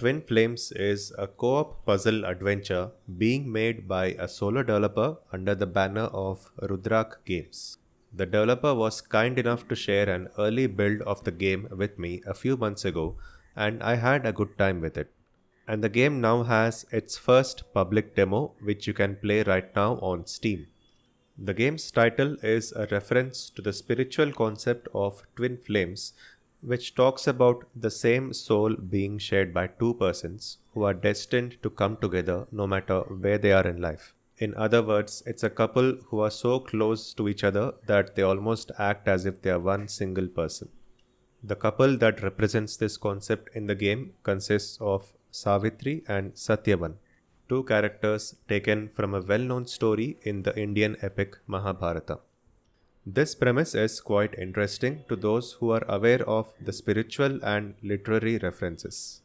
Twin Flames is a co-op puzzle adventure being made by a solo developer under the banner of Rudrak Games. The developer was kind enough to share an early build of the game with me a few months ago, and I had a good time with it. And the game now has its first public demo, which you can play right now on Steam. The game's title is a reference to the spiritual concept of twin flames, which talks about the same soul being shared by two persons who are destined to come together no matter where they are in life. In other words, it's a couple who are so close to each other that they almost act as if they are one single person. The couple that represents this concept in the game consists of Savitri and Satyavan, two characters taken from a well known story in the Indian epic Mahabharata. This premise is quite interesting to those who are aware of the spiritual and literary references.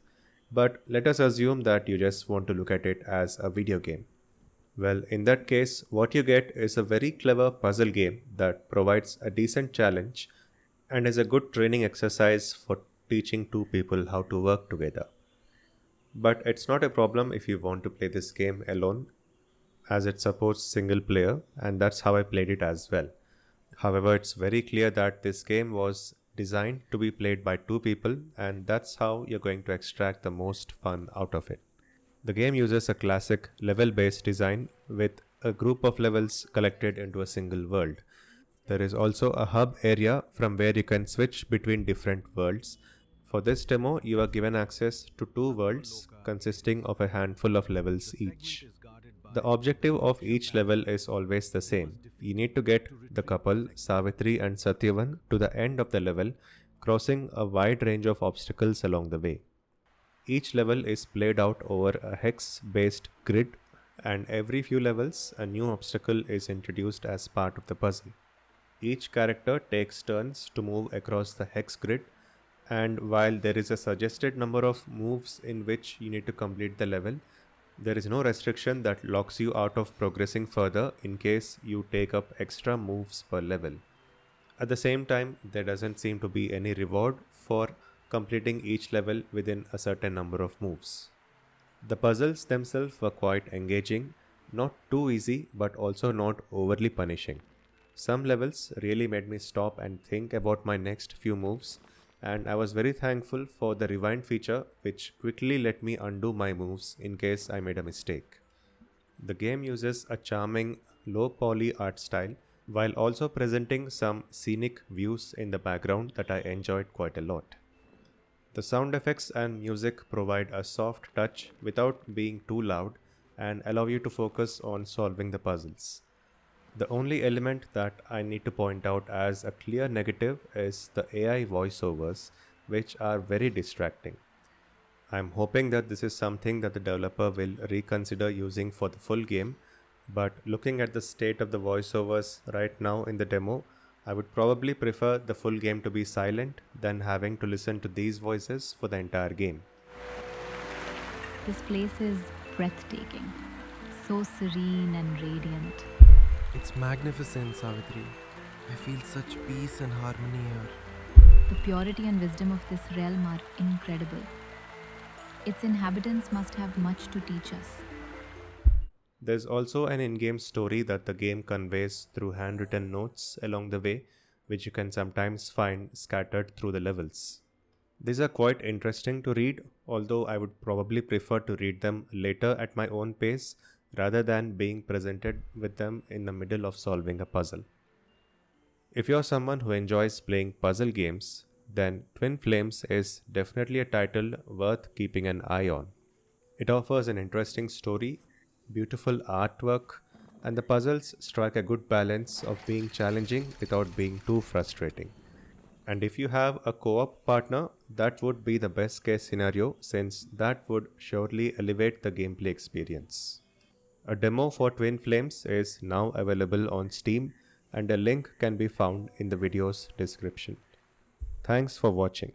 But let us assume that you just want to look at it as a video game. Well, in that case, what you get is a very clever puzzle game that provides a decent challenge and is a good training exercise for teaching two people how to work together. But it's not a problem if you want to play this game alone, as it supports single player, and that's how I played it as well. However, it's very clear that this game was designed to be played by two people, and that's how you're going to extract the most fun out of it. The game uses a classic level based design with a group of levels collected into a single world. There is also a hub area from where you can switch between different worlds. For this demo, you are given access to two worlds consisting of a handful of levels each. The objective of each level is always the same. You need to get the couple, Savitri and Satyavan, to the end of the level, crossing a wide range of obstacles along the way. Each level is played out over a hex based grid, and every few levels, a new obstacle is introduced as part of the puzzle. Each character takes turns to move across the hex grid, and while there is a suggested number of moves in which you need to complete the level, there is no restriction that locks you out of progressing further in case you take up extra moves per level. At the same time, there doesn't seem to be any reward for completing each level within a certain number of moves. The puzzles themselves were quite engaging, not too easy but also not overly punishing. Some levels really made me stop and think about my next few moves, and I was very thankful for the rewind feature, which quickly let me undo my moves in case I made a mistake. The game uses a charming low poly art style while also presenting some scenic views in the background that I enjoyed quite a lot. The sound effects and music provide a soft touch without being too loud and allow you to focus on solving the puzzles. The only element that I need to point out as a clear negative is the AI voiceovers, which are very distracting. I'm hoping that this is something that the developer will reconsider using for the full game, but looking at the state of the voiceovers right now in the demo, I would probably prefer the full game to be silent than having to listen to these voices for the entire game. This place is breathtaking, so serene and radiant. It's magnificent, Savitri. I feel such peace and harmony here. The purity and wisdom of this realm are incredible. Its inhabitants must have much to teach us. There's also an in-game story that the game conveys through handwritten notes along the way, which you can sometimes find scattered through the levels. These are quite interesting to read, although I would probably prefer to read them later at my own pace rather than being presented with them in the middle of solving a puzzle. If you're someone who enjoys playing puzzle games, then Twin Flames is definitely a title worth keeping an eye on. It offers an interesting story, beautiful artwork, and the puzzles strike a good balance of being challenging without being too frustrating. And if you have a co-op partner, that would be the best case scenario since that would surely elevate the gameplay experience. A demo for Twin Flames is now available on Steam, and a link can be found in the video's description. Thanks for watching.